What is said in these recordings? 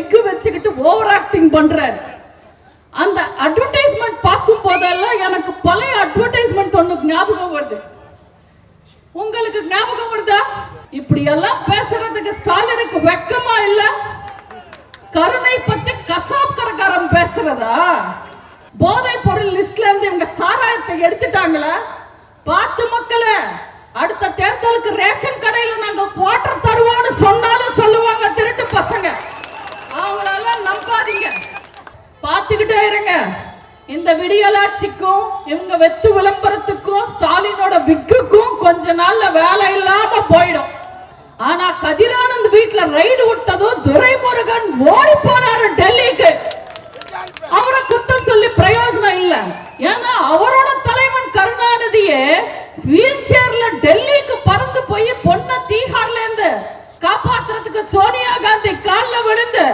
விக்கு வச்சுக்கிட்டு over acting பண்றாரு. அந்த அட்வர்டைஸ்மெண்ட் பார்க்கும் போதெல்லாம் எனக்கு பழைய அட்வர்டைஸ்மெண்ட் ஒண்ணு ஞாபகம் வருது. உங்களுக்கு ஞாபகம் வருதா? இப்படி எல்லாம் பேசுறதுக்கு ஸ்டாலினுக்கு வெக்கமா இல்ல? கருணை பத்தி கசாப் கடைக்காரன் பேசுறதா? போதை பொருள் லிஸ்ட்ல இருந்து இவங்க சாராயத்தை எடுத்துட்டாங்களா? பார்த்து மக்களே, அடுத்த தேர்தலுக்கு ரேஷன் கடையில நாங்க குவார்டர் தருவோம்னு சொன்னாலும் சொல்லுவாங்க திருட்டு பசங்க. அவங்களெல்லாம் நம்பாதீங்க, பார்த்துக்கிட்டே இருங்க. இந்த விடியலாட்சிக்கும் இவங்க வெத்து விளம்பரத்துக்கும் ஸ்டாலினோட விக்குக்கும் கொஞ்ச நாள்ல வேலை இல்லாம போயிடும். ஆனா கதிரானந்த் வீட்டுல ரைடு விட்டதும் துரைமுருகன் ஓடி போனாரு டெல்லிக்கு. அவரை குத்தம் சொல்லி பிரயோஜனம் இல்ல. ஏன்னா அவரோட தலைவன் கருணாநிதியே வீல் சேர்ல டெல்லிக்கு பறந்து போய் பொண்ண தீஹார்ல இருந்து காப்பாத்துறதுக்கு சோனியா காந்தி கால்ல விழுந்து,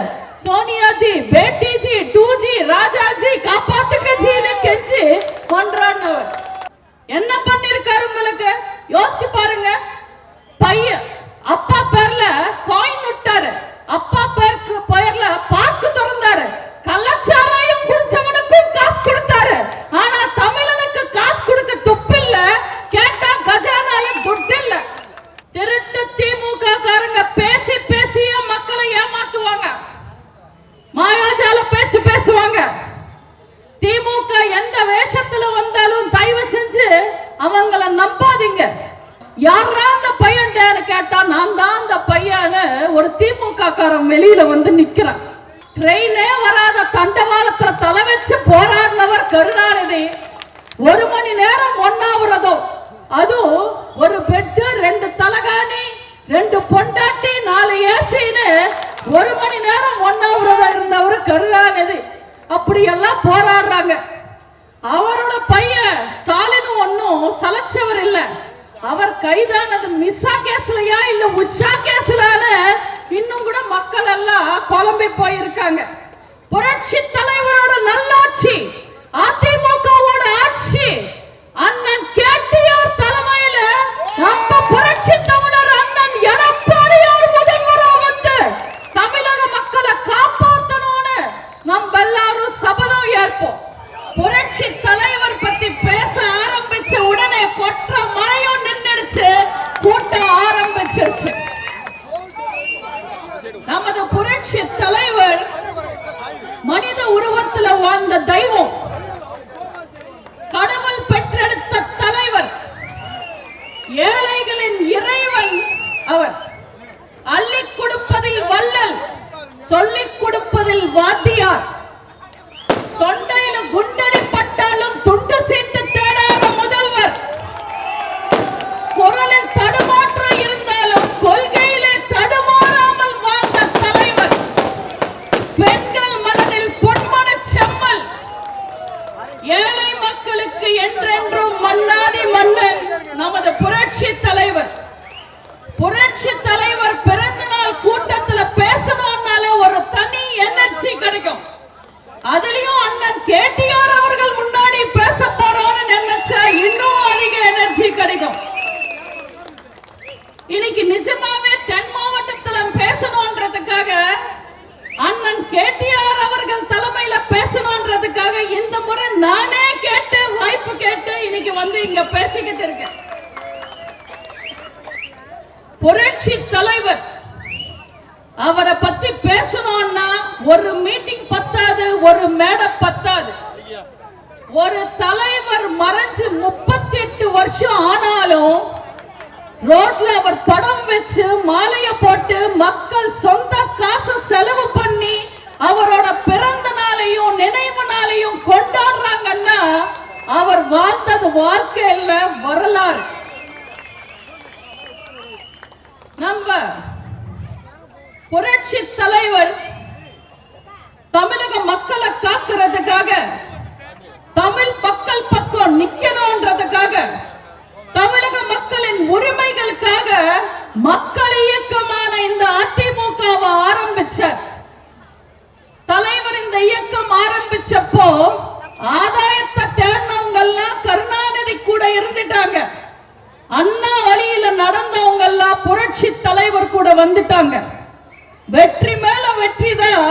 சோனியா ஜி, பேட்டி ஜி, 2G, ராஜா ஜி காப்பாத்துங்க ஜின்னு கெஞ்சி கொன்றானவர். என்ன பண்ணிருக்காரு உங்களுக்கு யோசிச்சு பாருங்க. பையன் அப்பா பேர்ல காயின் விட்டாரு, அப்பா பேர்ல பார்க்கு திறந்தாரு, கள்ளச்சாராயம் குடிச்சவனுக்கும் காசு கொடுத்தாரு. ஆனா தமிழனுக்கு காசு கொடுக்க துப்பில்ல, கேட்டா கஜானால துட்டு இல்ல. திருட்டு திமுக காரங்க பேசி பேசிய மக்களை ஏமாத்துவாங்க, மாயாஜால பேச்சு பேசுவாங்க. திமுக எந்த வேஷத்துல வந்தாலும் தயவு செஞ்சு அவங்கள நம்பாதீங்க. யாரா அந்த பையன் கேட்டா நான் தான் அந்த பையன்னு ஒரு திமுக காரன் வெளியில வந்து நிக்கிறான். ட்ரெயினே வராத தண்டவாளத்துல தலை வச்சு போராடினவர் கருணாநிதி 1 மணி நேரம் ஒன்னாவிரதம், அதுவும் ஒரு பெட்டு, 2 தலகாணி, 2 பொண்டாட்டி, 4 ஏசின்னு 1 மணி நேரம் ஒன்னாவிரதம் இருந்தவர் கருணாநிதி. அப்படி எல்லாம் போராடுறாங்க. அவரோட பையன் ஸ்டாலின் ஒன்னும் சலைச்சவர் இல்ல. அவர் கைதானது மிஸ்ஸா கேஸ்லயா இல்ல உஷா கேஸ்லான்னு இன்னும் கூட மக்கள் எல்லாம் குழம்பி போயிருக்காங்க. புரட்சி தலைவரோட நல்லாட்சி, அதிமுகவோட ஆட்சி, அண்ணன் கேடிஆர் தலைமையில நம்ம புரட்சி தமிழர் அண்ணன் எடப்பாடியார் முதல்வரா வந்து தமிழக மக்களை காப்பாற்றணும்னு நம்ம எல்லாரும் சபதம் ஏற்போம். புரட்சி தலைவர் பத்தி பேச ஆரம்பிச்ச உடனே கொற்ற மழையும் நின்னுடுச்சு, கூட்டம் ஆரம்பிச்சிருச்சு. நமது புரட்சி தலைவர் மனித உருவத்தில் வாழ்ந்த தெய்வம், கடவுள் பெற்றெடுத்த தலைவர், ஏழைகளின் இறைவன் அவர். அள்ளிக் கொடுப்பதில் வள்ளல், சொல்லிக் கொடுப்பதில் வாத்தியார். தொண்டையில குண்டடி பட்டாலும் துண்டு சீட்டு தேடாத முதல்வர், குரலில் தடுமாற்றம் இருந்தாலும் கொள்கையிலே தடுமாறாமல் வாழ்ந்த தலைவர், பெண்கள் மனதில் பொன்மன செம்மல், ஏழை மக்களுக்கு என்றென்றும் மன்னாதி மன்னன் நமது புரட்சி தலைவர். புரட்சி தலைவர் பிறந்த நாள் கூட்டத்தில் பேசணும்னாலே ஒரு தனி எனர்ஜி கிடைக்கும். அதுலயும் அண்ணன் கேடிஆர் அவர்கள் முன்னாடி பேச போறோம்னு நினைச்சா இன்னும் அதிக எனர்ஜி கிடைக்கும். இன்னைக்கு நிஜமாவே தென் மாவட்டத்துல பேசணும்ன்றதுக்காக, அண்ணன் கேடிஆர் அவர்கள் தலைமையில பேசணும்ன்றதுக்காக இந்த முறை நானே கேட்டு வாய்ப்பு கேட்டு இன்னைக்கு வந்து இங்க பேசிக்கிட்டு இருக்கேன். புரட்சி தலைவர் அவரை பத்தி பேசணும்னா ஒரு மீட்டிங் பத்தாது, ஒரு மேடை பத்தாது. ஒரு தலைவர் மறைஞ்சு 38 வருஷம் ஆனாலும் ரோட்ல அவர் படம் வச்சு மாலைய போட்டு மக்கள் சொந்த காசு செலவு பண்ணி அவரோட பிறந்த நாளையும் நினைவு நாளையும் கொண்டாடுறாங்கன்னா அவர் வாழ்ந்தது வாழ்க்கை இல்ல, வரலாறு. நம்ம புரட்சி தலைவர் தமிழக மக்களை காக்கிறதுக்காக, தமிழ் மக்கள் பக்கம் நிக்கணும்ன்றதுக்காக, தமிழக மக்களின் உரிமைகளுக்காக மக்கள் இயக்கமான இந்த அதிமுகவை ஆரம்பிச்சார். தலைவர் இந்த இயக்கம் ஆரம்பிச்சப்போ ஆதாயத்தை தேடினவங்க எல்லாம் கருணாநிதி கூட இருந்துட்டாங்க. அண்ணா வழியில நடந்தவங்க எல்லாம் புரட்சி தலைவர் கூட வந்துட்டாங்க. வெற்றி மேல வெற்றி தான்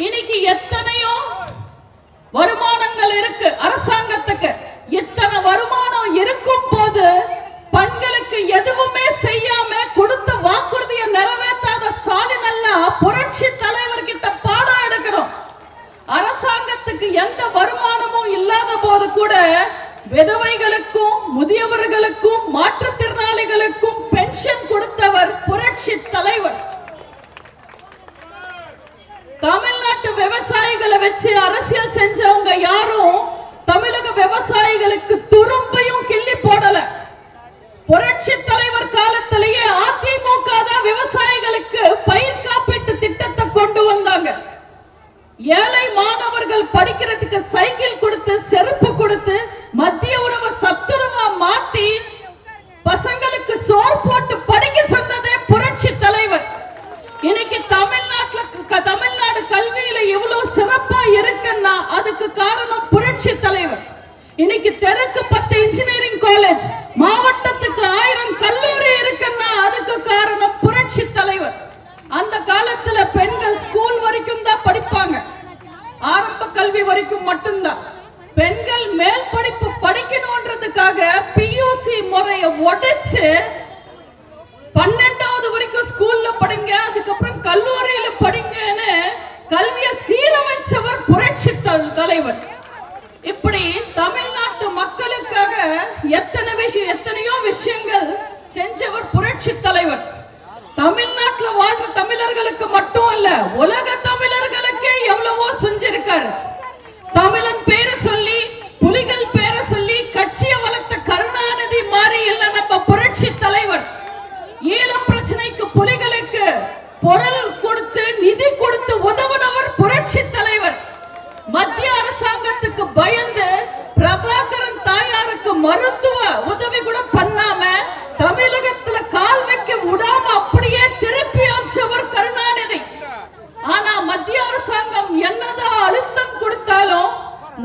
இன்னைக்கு எத்தனையோ வருமானங்கள் இருக்கு அரசாங்கத்துக்கு. இத்தனை வருமானம் இருக்கும் போது பெண்களுக்கு எதுவுமே செய்யாம கொடுத்த வாக்குறுதியை நிறைவேற்றாத ஸ்டாலின் எல்லாம் புரட்சி தலைவர் கிட்ட பாடம் எடுக்கணும். அரசாங்கத்துக்கு எந்த வருமானமும் இல்லாத போது கூட விதவைகளுக்கும் முதியவர்களுக்கும் மாற்றுத்திறனாளிகளுக்கும் பென்ஷன் கொடுத்தவர் புரட்சி தலைவர். தமிழ்நாட்டு விவசாயிகளை வச்சு அரசியல் செஞ்சவங்க யாரும் தமிழக விவசாயிகளுக்கு துரும்பையும் கிள்ளி போடல. புரட்சி தலைவர் காலத்திலேயே அதிமுக தான் விவசாயிகளுக்கு பயிர் காப்பீட்டு திட்டத்தை கொண்டு வந்தாங்க. ஏழை மாணவர்கள் படிக்கிறதுக்கு சைக்கிள் கொடுத்து செருப்பு கொடுத்து மத்திய உணவு சத்துணவா மாத்தி பசங்களுக்கு சோறு போட்டு படிக்க சொன்னதே புரட்சி தலைவர். இன்னைக்கு தமிழ்நாடு கல்வியில எவ்வளவு சிறப்பா இருக்குன்னா அதுக்கு காரணம் புரட்சி தலைவர். இன்னைக்கு தெருக்கு 10 இன்ஜினியரிங் காலேஜ், மாவட்டத்துக்கு 1000 கல்லூரி இருக்குன்னா அதுக்கு காரணம் புரட்சி தலைவர். அந்த காலத்துல பெண்கள் ஸ்கூல் வரைக்கும் தான் படிப்பாங்க, ஆரம்ப கல்வி வரைக்கும் மட்டும்தான். பெண்கள் மேல் படிப்பு படிக்கணும்ன்றதுக்காக பியூசி முறையை உடைச்சு 12வது வரைக்கும் ஸ்கூல்ல படிங்க, அதுக்கப்புறம் கல்லூரியில படிங்கன்னு கல்வியை சீரமைச்சவர் புரட்சி தலைவர். இப்படி தமிழ்நாட்டு மக்களுக்காக எத்தனையோ விஷயங்கள் செஞ்சவர் புரட்சி தலைவர். தமிழ்நாட்டில் வாழ்ற தமிழர்களுக்கு மட்டும் இல்ல, உலக தமிழர்களுக்கே எவ்வளவோ செஞ்சிருக்காரு. தமிழன் பேரை சொல்லி புலிகள் பேரை சொல்லி கட்சியை வளர்த்த கருணாநிதி மாறி இல்ல நம்ம புரட்சி தலைவர். ஈழம் பிரச்சனைக்கு புலிகளுக்கு பொருள் கொடுத்து நிதி கொடுத்து உதவுனவர் புரட்சி தலைவர். மத்திய அரசாங்கத்துக்கு பயந்து பிரபாகரன் தாயாருக்கு மருத்துவ உதவி கூட பண்ணாம தமிழகத்துல கால் வைக்க விடாம அப்படியே திருப்பி அனுப்பிச்சவர் கருணாநிதி. ஆனா மத்திய அரசாங்கம் என்னதான் அழுத்தம் கொடுத்தாலும்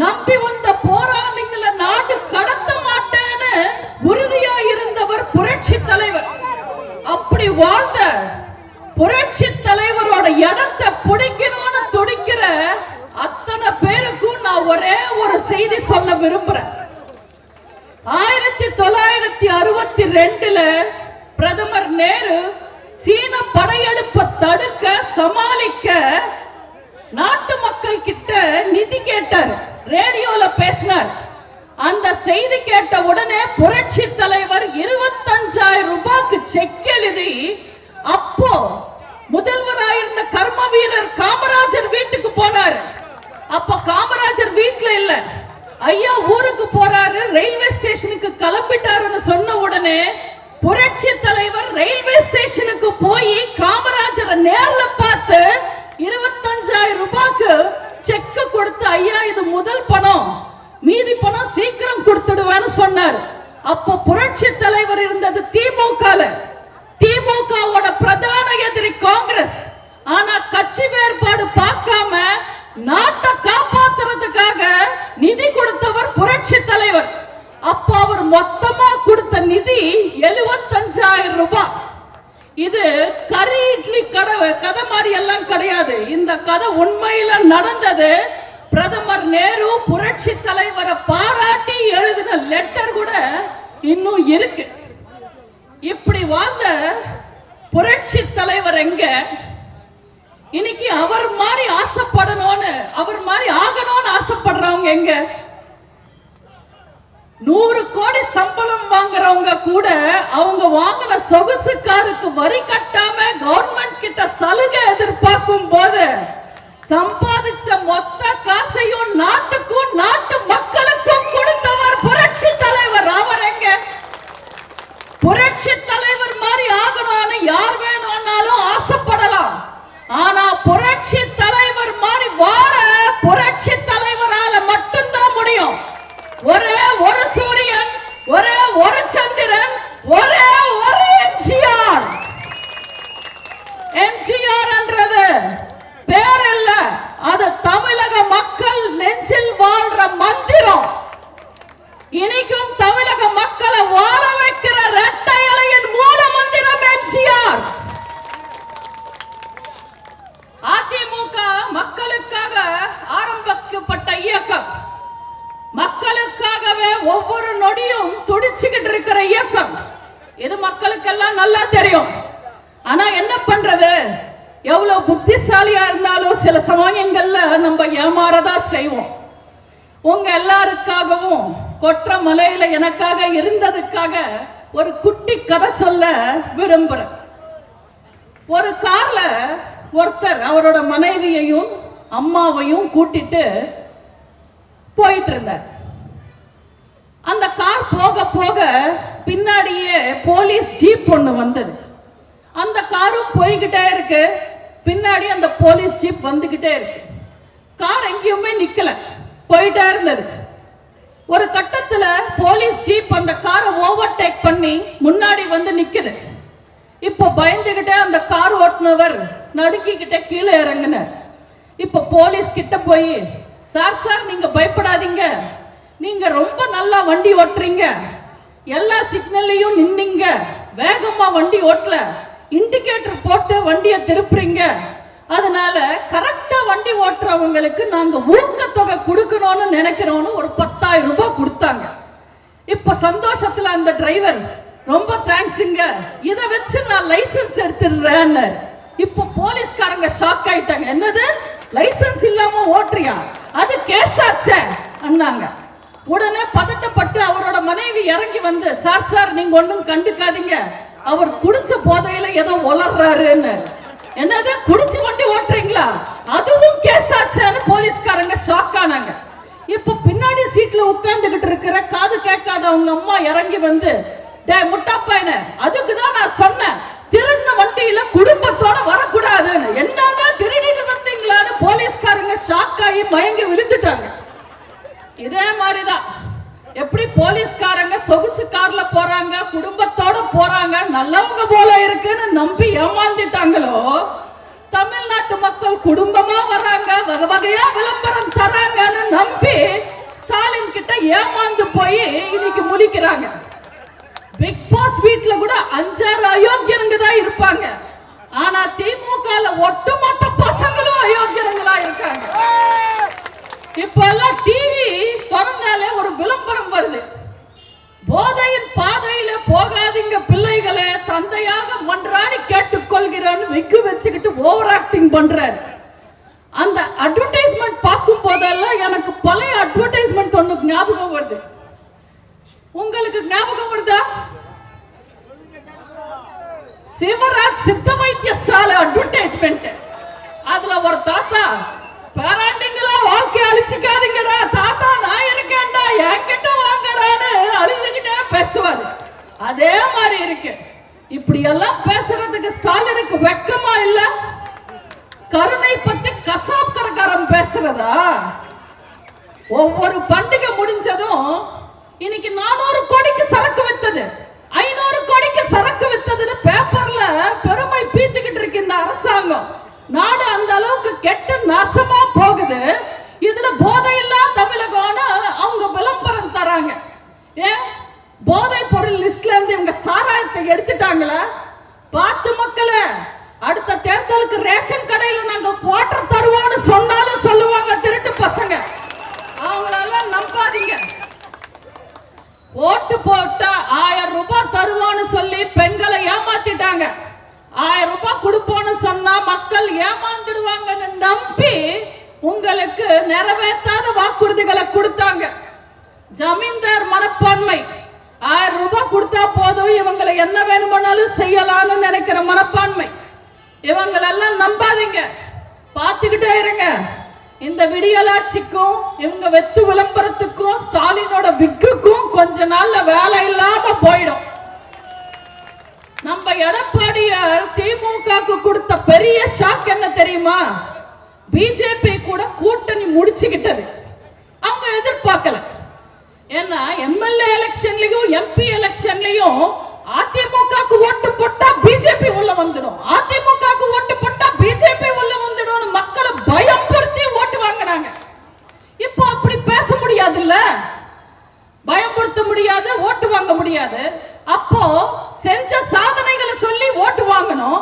நம்பி வந்த போராளிகளை நாடு கடத்த மாட்டேன்னு உறுதியா இருந்தவர் புரட்சி தலைவர். அப்படி வாழ்ந்த புரட்சி தலைவரோட இடத்தை பிடிக்கணும்னு துடிக்கிற அத்தனை பேருக்கும் நான் ஒரே ஒரு செய்தி சொல்ல விரும்புறேன். 1962ல பிரதமர் நேரு சீன படையெடுப்பை தடுக்க சமாளிக்க நாட்டு மக்கள் கிட்ட நிதி கேட்டார், ரேடியோல பேசினார். அந்த செய்தி கேட்ட உடனே புரட்சி தலைவர் 25,000 ரூபாய்க்கு செக் எழுதி அப்போ முதல்வராயிருந்த கர்ம வீரர் காமராஜர் வீட்டுக்கு போனார். அப்ப காமராஜர் வீட்டுல இல்ல, ஐயா ஊருக்கு போறாரு, ரயில்வே ஸ்டேஷனுக்கு கிளம்பிட்டாருன்னு சொன்ன உடனே புரட்சி தலைவர் ரயில்வே ஸ்டேஷனுக்கு போய் காமராஜரை நேர்ல பார்த்து 25,000 ரூபாய்க்கு செக் கொடுத்து, ஐயா இது முதல் பணம், மீதி பணம் சீக்கிரம் கொடுத்துடுவேன்னு சொன்னார். அப்ப புரட்சி தலைவர் இருந்தது திமுகவோட பிரதான எதிரி காங்கிரஸ். ஆனா கட்சி வேறுபாடு பார்க்காம நாட்டை காப்பாத்துறதுக்காக நிதி கொடுத்தவர் புரட்சி தலைவர். அப்ப அவர் மொத்தமா கொடுத்த நிதி 75,000 ரூபாய். இது கறி இட்லி கதை மாதிரி எல்லாம் கிடையாது. இந்த கதை உண்மையில நடந்தது. பிரதமர் நேரு புரட்சி தலைவரை பாராட்டி எழுதின லெட்டர் கூட இன்னும் இருக்கு. இப்படி வாழ்ந்த புரட்சி தலைவர் எங்க? இன்னைக்கு அவர் மாதிரி ஆசைப்படணும்னு, அவர் மாதிரி ஆகணும்னு ஆசைப்படுறவங்க எங்க? 100 கோடி சம்பளம் வாங்குறவங்க கூட அவங்க வாங்கின சொகுசு காருக்கு வரி கட்டாம கவர்மெண்ட் கிட்ட சலுகை எதிர்பார்க்கும் போது சம்பாதிச்ச மொத்த காசையும் நாட்டுக்கும் நாட்டு மக்களுக்கும் கொடுத்தவர் புரட்சி தலைவர். அவர் எங்க? புரட்சி தலைவர் மாதிரி ஆகணும்னு யார் வேணும்னாலும் ஆசைப்படலாம். ஆனா புரட்சி தலைவர் மாதிரி வாழ புரட்சி தலைவரால மட்டும்தான் முடியும். ஒரே ஒரு சூரியன், ஒரே ஒரு சந்திரன், ஒரே ஒரு எம்ஜிஆர். எம்ஜிஆர் என்றது பேர் இல்ல, அது தமிழக மக்கள் நெஞ்சில் வாழ்ற மந்திரம். இன்னைக்கும் தமிழக மக்களை வாழ வைக்கிற இரட்டை இலையின் மூல மந்திரம் எம்ஜிஆர். அதிமுக ஒவ்வொரு நொடியும் துடிச்சுக்கிட்டு இருக்கிற இயக்கம் இது மக்களுக்கெல்லாம் நல்லா தெரியும். ஆனா என்ன பண்றது, எவ்வளவு புத்திசாலியா இருந்தாலும் சில சமயங்கள்ல நம்ம ஏமாறதா செய்வோம். உங்க எல்லாருக்காகவும் கொற்ற மலையில எனக்காக இருந்ததுக்காக ஒரு குட்டி கதை சொல்ல விரும்புறேன். ஒரு கார்ல ஒருத்தர் அவரோட மனைவியையும் அம்மாவையும் கூட்டிட்டு போயிட்டு இருந்தார். அந்த கார் போக போக பின்னாடியே போலீஸ் ஜீப் ஒண்ணு வந்தது. அந்த காரும் போய்கிட்டே இருக்கு, பின்னாடி அந்த போலீஸ் ஜீப் வந்துகிட்டே இருக்கு. கார் எங்கேயுமே நிக்கல, போயிட்டே இருந்தது. ஒரு கட்டத்துல போலீஸ் ஜீப் அந்த காரை ஓவர்டேக் பண்ணி முன்னாடி வந்து நிக்குது. இப்ப பயந்துகிட்டே அந்த கார் ஓட்டுனவர் நடுக்கிக்கிட்டே கீழே இறங்குனார். இப்ப போலீஸ் கிட்ட போய், சார் சார் நீங்க பயப்படாதீங்க, நீங்க ரொம்ப நல்லா வண்டி ஓட்டுறீங்க, எல்லா சிக்னல்லையும் நின்னீங்க, வேகமா வண்டி ஓட்டல, இண்டிகேட்டர் போட்டு வண்டியை திருப்புறீங்க, அதனால கரெக்டா வண்டி ஓட்டுறவங்களுக்கு நாங்க ஊக்கத்தொகை கொடுக்கணும்னு நினைக்கிறோம்னு ஒரு 10,000 ரூபாய் கொடுத்தாங்க. இப்ப சந்தோஷத்துல அந்த டிரைவர், ரொம்ப தேங்க்ஸுங்க, இதை வச்சு நான் லைசன்ஸ் எடுத்துடுறேன்னு. இப்ப போலீஸ்காரங்க ஷாக் ஆயிட்டாங்க. என்னது, லைசன்ஸ் இல்லாம ஓட்டுறியா, அது கேஸ் ஆச்சே அண்ணாங்க. உடனே பதட்டப்பட்டு அவரோட மனைவி இறங்கி வந்து, சார் சார் நீங்க ஒண்ணும் கண்டுக்காதீங்க, அவர் குடிச்ச போதையில ஏதோ உளறாருன்னு. என்னது, குடிச்சு வண்டி ஓட்டுறீங்களா, அதுவும் கேஸ் ஆச்சான்னு போலீஸ்காரங்க ஷாக் ஆனாங்க. இப்ப பின்னாடி சீட்ல உட்கார்ந்துகிட்டு இருக்கிற காது கேட்காத அவங்க அம்மா இறங்கி வந்து, டேய் முட்டாப்பையனே, அதுக்குதான் நான் சொன்னேன் திருடின வண்டியில குடும்பத்தோட வரக்கூடாதுன்னு. என்னங்க திருடிட்டு வந்தீங்களான்னு போலீஸ்காரங்க ஷாக் ஆகி மயங்கி விழுந்துட்டாங்க. இதே மாதிரிதான் எப்படி போலீஸ்காரங்க சொகுசு கார்ல போறாங்க, குடும்பத்தோட போறாங்க, நல்லவங்க போல இருக்குன்னு நம்பி ஏமாந்துட்டாங்களோ, தமிழ்நாட்டு மக்கள் குடும்பமா வராங்க, வகை வகையா விளம்பரம் தராங்கன்னு நம்பி ஸ்டாலின் கிட்ட ஏமாந்து போய் இன்னைக்கு முழிக்கிறாங்க. பிக் பாஸ் வீட்ல கூட 5-6 அயோக்கியனுங்க தான் இருப்பாங்க. ஆனா திமுகல ஒட்டுமொத்த பசங்களும் அயோக்கியங்களா இருக்காங்க. இப்ப எல்லாம் டிவி திறந்தாலே ஒரு விளம்பரம் வருது. போதையின் பாதையில போகாதீங்க பிள்ளைகளே, தந்தையாக மன்றாடி கேட்டுக்கொள்கிறேன்னு விக்கு வச்சுக்கிட்டு ஓவர் ஆக்டிங் பண்றாரு. அந்த அட்வர்டைஸ்மெண்ட் பார்க்கும் போதெல்லாம் எனக்கு பழைய அட்வர்டைஸ்மெண்ட் ஒண்ணு ஞாபகம் வருது. உங்களுக்கு ஞாபகம் வருதா? சிவராஜ் சித்த வைத்தியசாலை அட்வர்டைஸ்மெண்ட். அதுல ஒரு தாத்தா, பேராண்டிங்களா வாழ்க்கை அழிச்சுக்காதீங்கடா, தாத்தா நான் இருக்கேன்டா, என்கிட்ட வாங்கடான்னு அழுதுகிட்டே பேசுவாரு. அதே மாதிரி இருக்கு. இப்படி எல்லாம் பேசுறதுக்கு ஸ்டாலினுக்கு வெக்கமா இல்ல? கருணை பத்தி கசாப் கடைக்காரன் பேசுறதா? ஒவ்வொரு பண்டிகை முடிஞ்சதும் இன்னைக்கு 400 கோடிக்கு சரக்கு வித்தது, 500 கோடிக்கு சரக்கு வித்ததுன்னு பேப்பர்ல பெருமை பீத்துக்கிட்டு இருக்கு இந்த அரசாங்கம். நாடு அந்த அளவுக்கு கெட்டு நாசமா போகுது. இதுல போதையில்லா தமிழகம்னு அவங்க விளம்பரம் தராங்க. ஏன் போதை பொருள் லிஸ்ட்ல இருந்து இவங்க சாராயத்தை எடுத்துட்டாங்களா? பார்த்து மக்களே, அடுத்த தேர்தலுக்கு ரேஷன் கடையில நாங்க குவார்டர் தருவோம்னு சொன்னாலும் சொல்லுவாங்க திருட்டு பசங்க. அவங்களெல்லாம் நம்பாதீங்க. ஓட்டு போட்டா 1000 ரூபாய் தருவோம்னு சொல்லி பெண்களை ஏமாத்திட்டாங்க. 1000 ரூபாய் கொடுப்போம்னு சொன்னா மக்கள் ஏமாந்துடுவாங்கன்னு நம்பி உங்களுக்கு நிறைவேற்றாத வாக்குறுதிகளை கொடுத்தாங்க. ஜமீன்தார் மனப்பான்மை. 1000 ரூபாய் கொடுத்தா போதும், இவங்களை என்ன வேணுமானாலும் செய்யலாம்னு நினைக்கிற மனப்பான்மை. இவங்களெல்லாம் நம்பாதீங்க, பார்த்துக்கிட்டே இருங்க. இந்த விடியலாட்சிக்கும் இவங்க வெத்து விளம்பரத்துக்கும் ஸ்டாலினோட விக்குக்கும் கொஞ்ச நாள்ல வேலை இல்லாம போயிடும். நம்ம எடப்பாடியார் திமுகக்கு கொடுத்த பெரிய ஷாக் என்ன தெரியுமா? பிஜேபி கூட கூட்டணி முடிச்சுக்கிட்டது. அவங்க எதிர்பார்க்கல. ஏன்னா எம்எல்ஏ எலெக்ஷன்லயும் எம்பி எலெக்ஷன்லயும் அதிமுகக்கு ஓட்டு போட்டா பிஜேபி உள்ள வந்துடும், அதிமுகக்கு ஓட்டு போட்டா பிஜேபி உள்ள வந்துடும் மக்களை பயம்படுத்தி ஓட்டு வாங்குறாங்க. இப்போ அப்படி பேச முடியாதுல்ல, பயப்படுத்த முடியாது, ஓட்டு வாங்க முடியாது. அப்போ செஞ்ச சாதனைகளை சொல்லி ஓட்டு வாங்கணும்.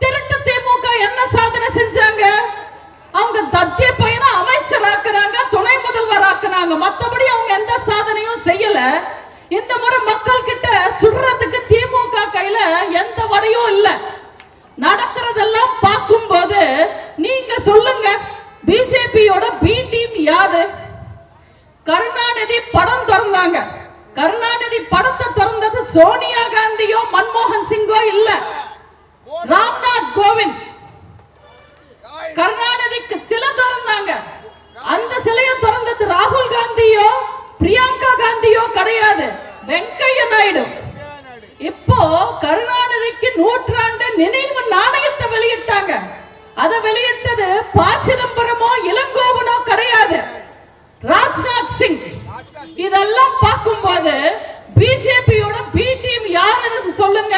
திருட்டு திமுக என்ன சாதனை செஞ்சாங்க? அவங்க தத்திய பையனை அமைச்சர் ஆக்குறாங்க, துணை முதல்வர் ஆக்குறாங்க. மத்தபடி அவங்க எந்த சாதனையும் செய்யல. இந்த முறை மக்கள் கிட்ட சுடுறதுக்கு திமுக கையில எந்த வடையும் இல்ல. நடக்கிறதெல்லாம் பார்க்கும் போது நீங்க சொல்லுங்க, பிஜேபியோட பி டீம் யாரு? கருணாநிதி படம் திறந்தாங்க. கருணாநிதி படத்தை திறந்தது சோனியா காந்தியோ மன்மோகன் சிங்கோ இல்ல, ராம்நாத் கோவிந்த். கருணாநிதிக்கு சிலை திறந்தாங்க. அந்த சிலையை திறந்தது ராகுல் காந்தியோ பிரியங்கா காந்தியோ கிடையாது, வெங்கையா நாயுடு. இப்போ கருணாநிதிக்கு நூற்றாண்டு நினைவு நாணயத்தை வெளியிட்டாங்க. அதை வெளியிட்டது ப. சிதம்பரமோ இளங்கோவனோ கிடையாது, ராஜ்நாத் சிங். இதெல்லாம் பார்க்கும்போது பிஜேபியோட பி டீம் யாருன்னு சொல்லுங்க.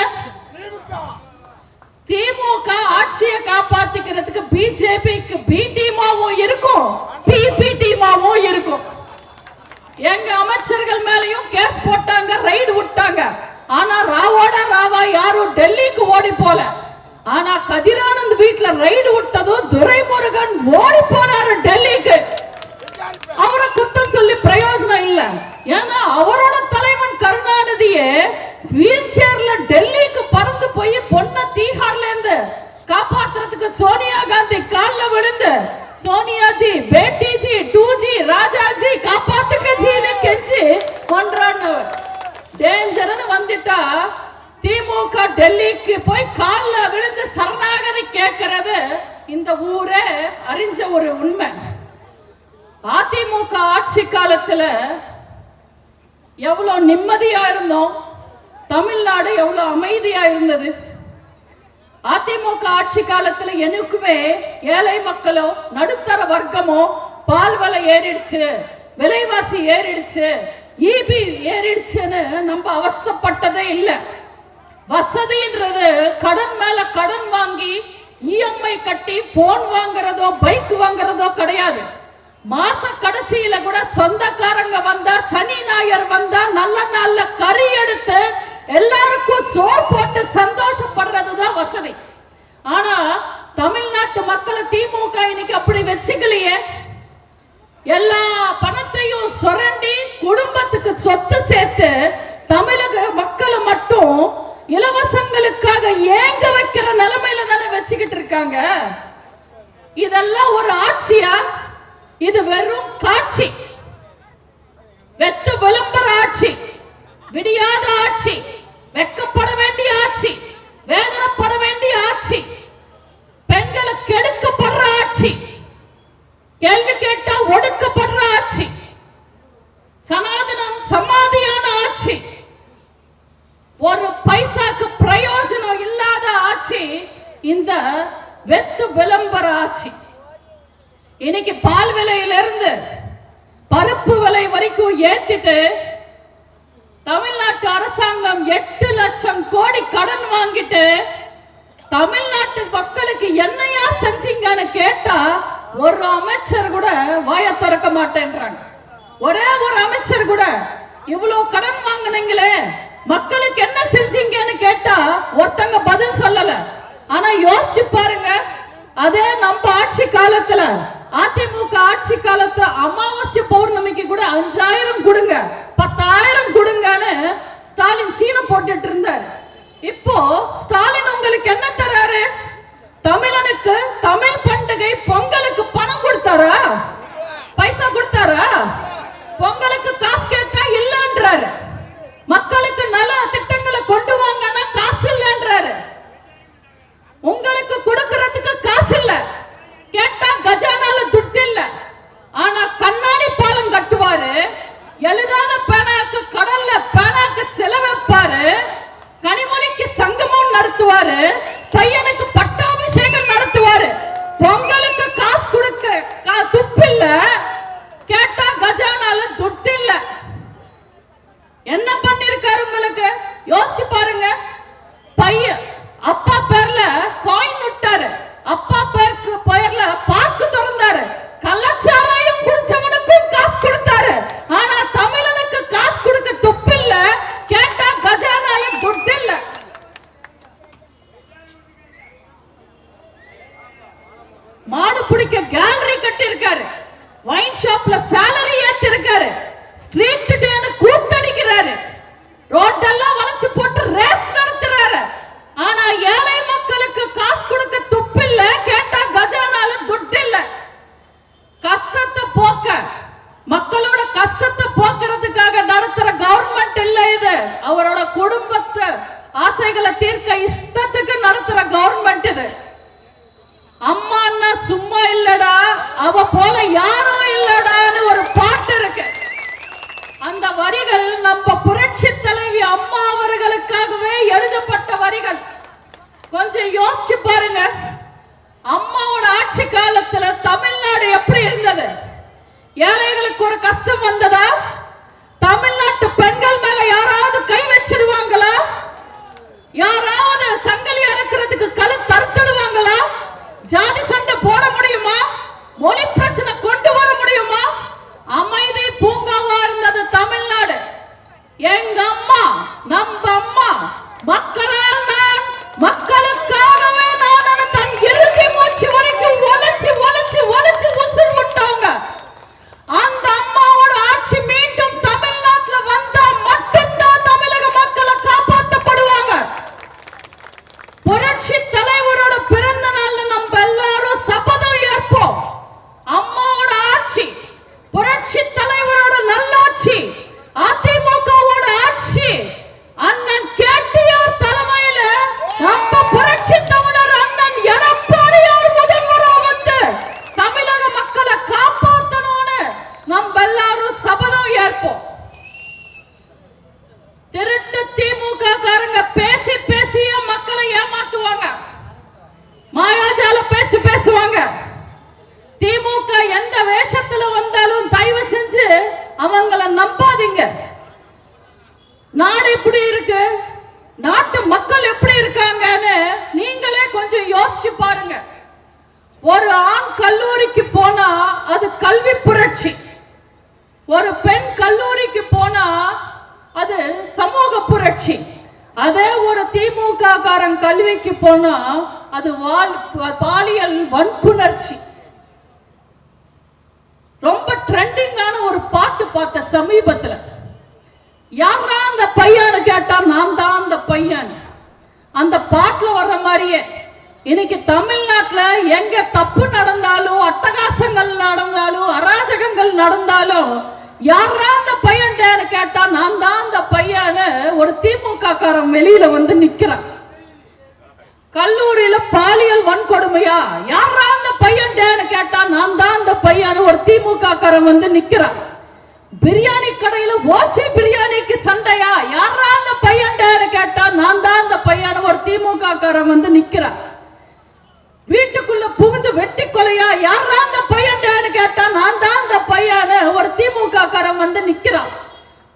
திமுக ஆட்சியை காப்பாத்திக்கிறதுக்கு பிஜேபிக்கு பி டீமாவும் இருக்கும், பி டீமாவும் இருக்கும். எங்க அமைச்சர்கள் மேலயும் கேஸ் போட்டாங்க, ரைடு விட்டாங்க. ஆனா ராவோட ராவா யாரும் டெல்லிக்கு ஓடி போல. ஆனா கதிரானந்த் வீட்டுல ரைடு விட்டதும் துரைமுருகன் ஓடி போனாரு டெல்லிக்கு. அவரை குத்தம் சொல்லி பிரயோஜனம் இல்ல. ஏன்னா அவரோட தலைவன் கருணாநிதியே வீல் சேர்ல டெல்லிக்கு பறந்து போய் பொண்ண தீஹார்ல இருந்து காப்பாத்துறதுக்கு சோனியா காந்தி கால்ல விழுந்து, சோனியா ஜி, பேட்டி ஜி, 2G, ராஜா ஜி காப்பாத்துக்க ஜின்னு கெஞ்சி கொன்றானவர். டேஞ்சர்னு வந்துட்டா திமுக டெல்லிக்கு போய் கால்ல விழுந்து சரணாகதி கேட்கிறது இந்த ஊரே அறிஞ்ச ஒரு உண்மை. அதிமுக ஆட்சி காலத்துல எவ்வளவு நிம்மதியா இருந்தோம், தமிழ்நாடு எவ்வளவு அமைதியா இருந்தது. அதிமுக ஆட்சி காலத்துல எனக்குமே ஏழை மக்களோ நடுத்தர வர்க்கமோ பால் விலை ஏறிடுச்சு, விலைவாசி ஏறிடுச்சு, ஈபி ஏறிடுச்சுன்னு நம்ம அவஸ்தைப்பட்டதே இல்லை. வசதின்றது கடன் மேல கடன் வாங்கி இஎம்ஐ கட்டி போன் வாங்குறதோ பைக் வாங்குறதோ கிடையாது. மாச கடைசியில கூட சொந்தக்காரங்க வந்தா, சனி ஞாயிறு வந்தா நல்ல நாள்ல கறி எடுத்து எல்லாருக்கும் சோறு போட்டு சந்தோஷப்படுறதுதான் வசதி. ஆனா தமிழ்நாட்டு மக்களை திமுக இன்னைக்கு அப்படி வச்சுக்கலையே. எல்லா பணத்தையும் சுரண்டி குடும்பத்துக்கு சொத்து சேர்த்து தமிழக மக்களை மட்டும் இலவசங்களுக்காக ஏங்க வைக்கிற நிலைமையில தானே வச்சுக்கிட்டு இருக்காங்க. இதெல்லாம் ஒரு ஆட்சியா? இது வெறும் காட்சி, வெத்து விளம்பர ஆட்சி, விடியாத ஆட்சி, வெக்கப்பட வேண்டிய ஆட்சி, வேதனைப்பட வேண்டிய ஆட்சி, பெண்களுக்கு எடுக்கப்படுற ஆட்சி, கேள்வி கேட்டா ஒடுக்கப்படுற ஆட்சி, சனாதனம் சமாதியான ஆட்சி, ஒரு பைசாக்கு பிரயோஜனம் இல்லாத ஆட்சி இந்த வெத்து விளம்பர ஆட்சி. இன்னைக்கு பால் விலையிலிருந்து பருப்பு விலை வரைக்கும் ஏத்திட்டு தமிழ்நாட்டு அரசாங்கம் 8 லட்சம் கோடி கடன் வாங்கிட்டு தமிழ்நாட்டு மக்களுக்கு என்னையா செஞ்சீங்கன்னு கேட்டா ஒரு அமைச்சர் கூட வாய திறக்க மாட்டேன்றாங்க. ஒரே ஒரு அமைச்சர் கூட இவ்வளவு கடன் வாங்கினீங்களே மக்களுக்கு என்ன செஞ்சீங்கன்னு கேட்டா ஒருத்தங்க பதில் சொல்லல. ஆனா யோசிச்சு பாருங்க, அதே நம்ம ஆட்சி காலத்துல, அதிமுக ஆட்சி காலத்துல அமாவாசை பௌர்ணமிக்கு கூட 5000 கொடுங்க, 10,000 கொடுங்கன்னு ஸ்டாலின் சீனை போட்டுட்டு இருந்தார். இப்போ ஸ்டாலின் உங்களுக்கு என்ன தராரு? தமிழனுக்கு தமிழ் பண்டிகை பொங்கலுக்கு பணம் கொடுத்தாரா? பைசா கொடுத்தாரா? பொங்கலுக்கு காசு கேட்டா இல்லன்றாரு. மக்களுக்கு நல திட்டங்களை கொண்டு வாங்கன்னா காசு இல்லன்றாரு. உங்களுக்கு கொடுக்கிறதுக்கு காசு இல்ல, கேட்டா கஜானால துட்டு இல்ல. ஆனா கண்ணாடி பாலம் கட்டுவாரு, எழுதாத பேனாக்கு கடல்ல பேனாக்கு செலவைப்பாரு, கனிமொழிக்கு சங்கமம் நடத்துவாரு, பையனுக்கு பட்டாபிஷேகம் நடத்துவாரு. பொங்கலுக்கு காசு கொடுக்க துப்பு இல்ல, கேட்டா கஜானால துட்டு இல்ல. என்ன பண்ணிருக்காரு உங்களுக்கு? யோசிச்சு பாருங்க. பையன் அப்பா பேர்ல காயின் விட்டாரு, அப்பா பேர்ல பார்க்கு திறந்தாரு, கள்ளச்சாராயம் குடிச்சவனுக்கும் காசு கொடுத்தாரு. ஆனா தமிழனுக்கு காசு கொடுக்க துப்பு இல்ல, கேட்டா கஜானால துட்டு இல்ல. மாடு பிடிக்க கேலரி கட்டி இருக்காரு, வைன் ஷாப்ல சாலரி ஏத்தி இருக்காரு, ஸ்ட்ரீட் டேன்னு கூத்தடிக்கிறாரு. ஆசைகளை தீர்க்க இஷ்டத்துக்கு நடத்துற கவர்மெண்ட் இது. அம்மா அண்ணா சும்மா இல்லடா, அவ போல யாரும் இல்லடான்னு ஒரு பாட்டு இருக்கு. அந்த வரிகள் நம்ம புரட்சி தலைவி அம்மா அவர்களுக்காகவே எழுதப்பட்ட வரிகள். கொஞ்சம் யோசிச்சு பாருங்க, அம்மாவோட ஆட்சி காலத்துல தமிழ்நாடு எப்படி இருந்தது? ஏழைகளுக்கு ஒரு கஷ்டம் வந்ததா? தமிழ்நாட்டு பெண்கள் மேல யாராவது கை வச்சிடுவாங்களா? யாராவது சங்கிலி அறுக்கிறதுக்கு கழு தடுத்துடுவாங்களா? ஜாதி சண்டை போட முடியுமா? மொழி பிரச்சனை கொண்டு வர முடியுமா? அமைதி பூங்காவா இருந்தது தமிழ்நாடு. எங்க அம்மா, நம்ம அம்மா, மக்களால் நான், மக்களுக்காகவே நான் தன் இறுதி மூச்சு வரைக்கும் ஒலிச்சு ஒலிச்சு ஒலிச்சு உசுர் விட்டவங்க. அந்த அம்மாவோட ஆட்சி மீண்டும் தமிழ்நாட்டுல வந்தா மட்டும்தான் தமிழக மக்களை காப்பாற்றப்படுவாங்க. புரட்சி தலைவரோட பிறந்த நாள்ல நம்ம எல்லாரும் சபதம் ஏற்போம். அம்மாவோட ஆட்சி, புரட்சி தலைவரோட நல்லாட்சி, அதிமுகவோட ஆட்சி, அண்ணன் கேடிஆர் தலைமையில நம்ம புரட்சி தமிழர் அண்ணன் எடப்பாடியார் முதல்வரா வந்து தமிழக மக்களை காப்பாற்றணும்னு நம்ம எல்லாரும் சபதம் ஏற்போம். திருட்டு திமுக காரங்க பேசி பேசிய மக்களை ஏமாத்துவாங்க, மாயாஜால பேச்சு பேசுவாங்க. திமுக எந்த வேஷத்துல வந்தாலும் தயவு செஞ்சு அவங்கள நம்பாதீங்க. நாடு எப்படி இருக்கு, நாட்டு மக்கள் எப்படி இருக்காங்கன்னு நீங்களே கொஞ்சம் யோசிச்சு பாருங்க. ஒரு ஆண் கல்லூரிக்கு போனா அது கல்வி புரட்சி, ஒரு பெண் கல்லூரிக்கு போனா அது சமூக புரட்சி. அதே ஒரு திமுக காரன் கல்விக்கு போனா அது பாலியல் வன்புணர்ச்சி. ரொம்ப ட்ரெண்டிங்கான ஒரு பாட்டு பார்த்த சமீபத்துல. யாரா அந்த பையனு கேட்டா நான் தான் அந்த பையன். அந்த பாட்டுல வர்ற மாதிரியே இன்னைக்கு தமிழ்நாட்டுல எங்க தப்பு நடந்தாலும், அட்டகாசங்கள் நடந்தாலும், அராஜகங்கள் நடந்தாலும் யாரா அந்த பையன் கேட்டா நான் தான் அந்த பையனு ஒரு திமுக காரன் வெளியில வந்து நிக்கிறான். கல்லூரியில பாலியல் வன்கொடுமையா, யாரா அந்த பையன் கேட்டா நான் தான் அந்த பையனு ஒரு திமுக காரன் வந்து நிக்கிறான். பிரியாணி கடையில ஓசி பிரியாணிக்கு சண்டையா, யாரா அந்த பையன் கேட்டா நான் தான் அந்த பையனு ஒரு திமுக காரன் வந்து நிக்கிறான். வீட்டுக்குள்ள புகுந்து வெட்டி கொலையா, யாரா அந்த பையன் கேட்டா நான் தான் அந்த பையனு ஒரு திமுக காரன் வந்து நிக்கிறான்.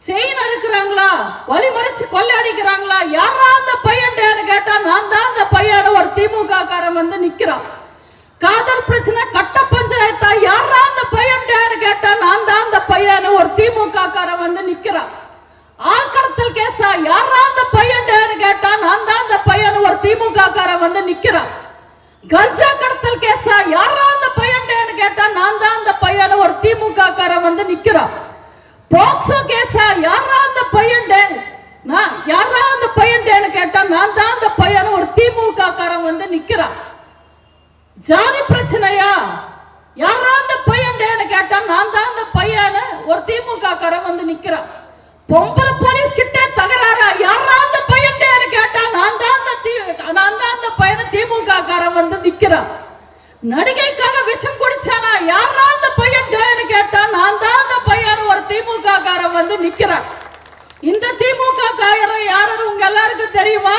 செயின் அறுக்கிறாங்களா, வழிமறிச்சு கொள்ளையடிக்கிறாங்களா, யாரா அந்த பையன் கேட்டா நான் தான் அந்த பையனு ஒரு திமுக காரன் வந்து நிக்கிறான். காதல் பிரச்சனை, கட்ட பஞ்சாயத்தா, யாரா அந்த பையன் கேட்டா நான் தான் அந்த பையனு ஒரு திமுக காரன் வந்து நிக்கிறான். ஆழ்கடத்தல் கேஸா, யாரா அந்த பையன் கேட்டா நான் தான் அந்த பையனு ஒரு திமுக காரன் வந்து நிக்கிறான். கஞ்சா கடத்தல் கேஸா, யாரா அந்த பையன் கேட்டா நான் தான் அந்த பையனு ஒரு திமுக காரன் வந்து நிக்கிறான். போக்சோ கேஸா, யாரா அந்த பையன் யாரா அந்த பையன் கேட்டா நான் தான் அந்த பையனு ஒரு திமுக காரன் வந்து நிக்கிறான். ஜாதி பிரச்சனையா, யாரா அந்த பையன் கேட்டா நான் தான் அந்த பையனு ஒரு திமுக காரன் வந்து நிக்கிறான். பொம்பளை போலீஸ் கிட்ட தகராறா, யாரா அந்த பையன் கேட்டா நான் தான் அந்த பையனு திமுக காரன் வந்து நிக்கிறான். நடிகைக்காக விஷம் குடிச்சானா, யாரா அந்த பையன் கேட்டா நான் தான் அந்த பையனு ஒரு திமுக காரன் வந்து நிக்கிறான். இந்த திமுக காரன் யாருன்னு உங்க எல்லாருக்கும் தெரியுமா?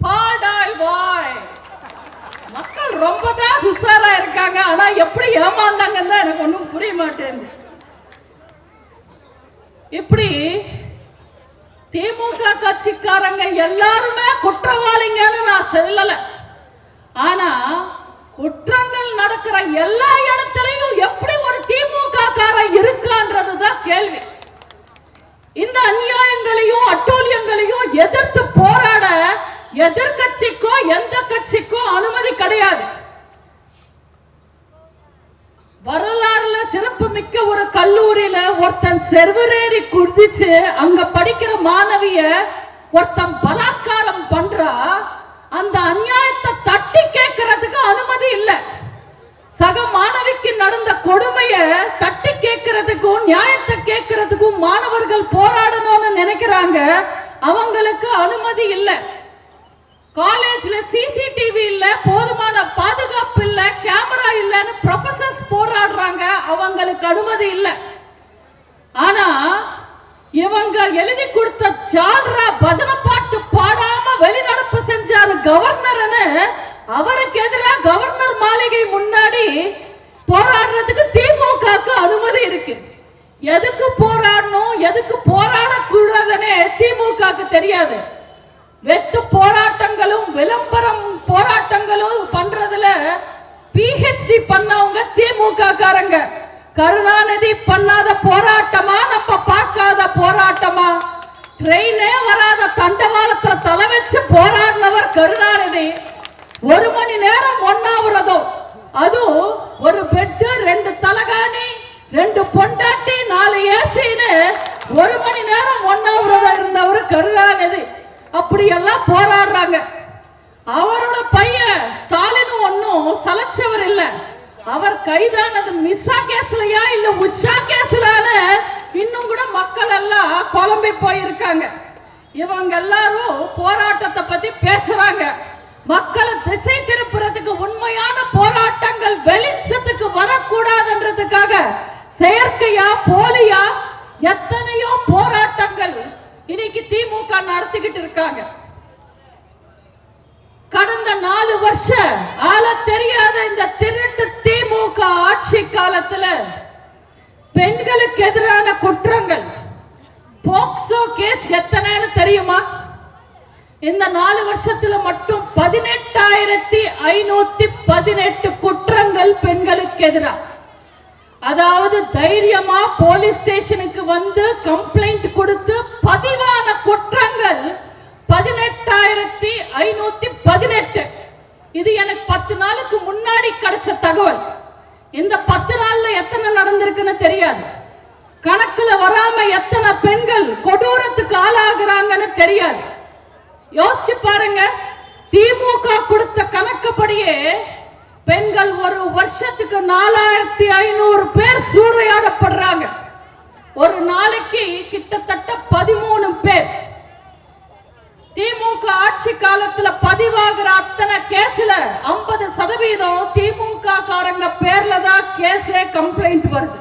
பாடாய் வாய். மக்கள் ரொம்ப தான் உஷாரா இருக்காங்க, ஆனா எப்படி ஏமாந்தாங்கன்னு தான் எனக்கு ஒன்றும் புரிய மாட்டேங்குது. இப்படி திமுக கட்சிக்காரங்க எல்லாருமே குற்றவாளிங்கன்னு நான் சொல்லல. ஆனா குற்றங்கள் நடக்கிற எல்லா இடத்திலையும் எப்படி ஒரு திமுக காரன் இருக்கான்றதுதான் கேள்வி. இந்த அநியாயங்களையும் அட்டூழியங்களையும் எதிர்த்து போராட எதிர்கட்சிக்கோ எந்த கட்சிக்கோ அனுமதி கிடையாது. வரலாறுல சிறப்பு மிக்க ஒரு கல்லூரியில ஒருத்தன் செர்வரேறி குதிச்சு அங்க படிக்கிற மாணவிய ஒருத்தன் பலாத்காரம் பண்றா. அந்த அநியாயத்தை தட்டி கேட்கறதுக்கு அனுமதி இல்லை. சக மாணவிக்கு நடந்த கொடுமைய தட்டி கேட்கறதுக்கும் நியாயத்தை கேட்கறதுக்கும் மாணவர்கள் போராடணும்னு நினைக்கிறாங்க. அவங்களுக்கு அனுமதி இல்லை. காலேஜ்ல சிசிடிவி இல்ல, போதுமான பாதுகாப்பு இல்ல, கேமரா இல்லன்னு ப்ரொஃபசர்ஸ் போராடுறாங்க, அவங்களுக்கு அனுமதி இல்லை. ஆனா இவங்க எழுதி கொடுத்த ஜால்ரா பஜனை பாட்டு பாடாம வெளிநடப்பு செஞ்சாரு கவர்னர்னு அவருக்கு எதிராக கவர்னர் மாளிகை முன்னாடி போராடுறதுக்கு திமுகவுக்கு அனுமதி இருக்கு. எதுக்கு போராடணும், எதுக்கு போராடக்கூடாதுன்னு திமுகவுக்கு தெரியாது. வெத்து போராட்டங்களும் விளம்பரம் போராட்டங்களும் பண்றதுல பிஹெச்டி பண்ணவங்க திமுக காரங்க. கருணாநிதி பண்ணாத போராட்டமா, நம்ம பார்க்காத போராட்டமா? ட்ரெயினே வராத தண்டவாளத்துல தலை வச்சு போராடினவர் கருணாநிதி. 1 மணி நேரம் ஒன்னாவிரதம், அதுவும் ஒரு பெட்டு, 2 தலகாணி, 2 பொண்டாட்டி, 4 ஏசின்னு 1 மணி நேரம் ஒன்னாவிரதம் இருந்தவர் கருணாநிதி. அப்படி எல்லாம் போராடுறாங்க. அவரோட பையன் ஸ்டாலின் ஒன்னும் சலைச்சவர் இல்ல. அவர் கைதானது மிஸ்ஸா கேஸ்லயா இல்ல உஷா கேஸ்லான்னு இன்னும் கூட மக்கள் எல்லாம் குழம்பி போயிருக்காங்க. இவங்க எல்லாரும் போராட்டத்தை பத்தி பேசுறாங்க. மக்களை திசை திருப்புறதுக்கு உண்மையான போராட்டங்கள் வெளிச்சத்துக்கு வரக்கூடாதுன்றதுக்காக செயற்கையா போலியா எத்தனையோ போராட்டங்கள் இன்னைக்கு திமுக நடத்திக்கிட்டு இருக்காங்க. கடந்த 4 வருஷம் ஆள தெரியாத இந்த திருட்டு திமுக ஆட்சி காலத்துல பெண்களுக்கு எதிரான குற்றங்கள் போக்சோ கேஸ் எத்தனைன்னு தெரியுமா? இந்த 4 வருஷத்துல மட்டும் 18,518 குற்றங்கள் பெண்களுக்கு எதிராக. அதாவது தைரியமா போலீஸ் ஸ்டேஷனுக்கு வந்து கம்ப்ளைண்ட் கொடுத்து பதிவான குற்றங்கள் 18,518. இது எனக்கு 10 நாளுக்கு முன்னாடி கிடைச்ச தகவல். இந்த 10 நாள்ல எத்தனை நடந்திருக்குன்னு தெரியாது. கணக்குல வராம எத்தனை பெண்கள் கொடூரத்துக்கு ஆளாகிறாங்கன்னு தெரியாது. யோசிச்சு பாருங்க. திமுக கொடுத்த கணக்குப்படியே பெண்கள் ஒரு வருஷத்துக்கு 4,500 பேர் சூறையாடப்படுறாங்க. ஒரு நாளைக்கு கிட்டத்தட்ட 13 பேர். திமுக ஆட்சி காலத்துல பதிவாகிற அத்தனை கேஸ்ல 50% திமுக காரங்க பேர்ல தான் கேஸே கம்ப்ளைண்ட் வருது.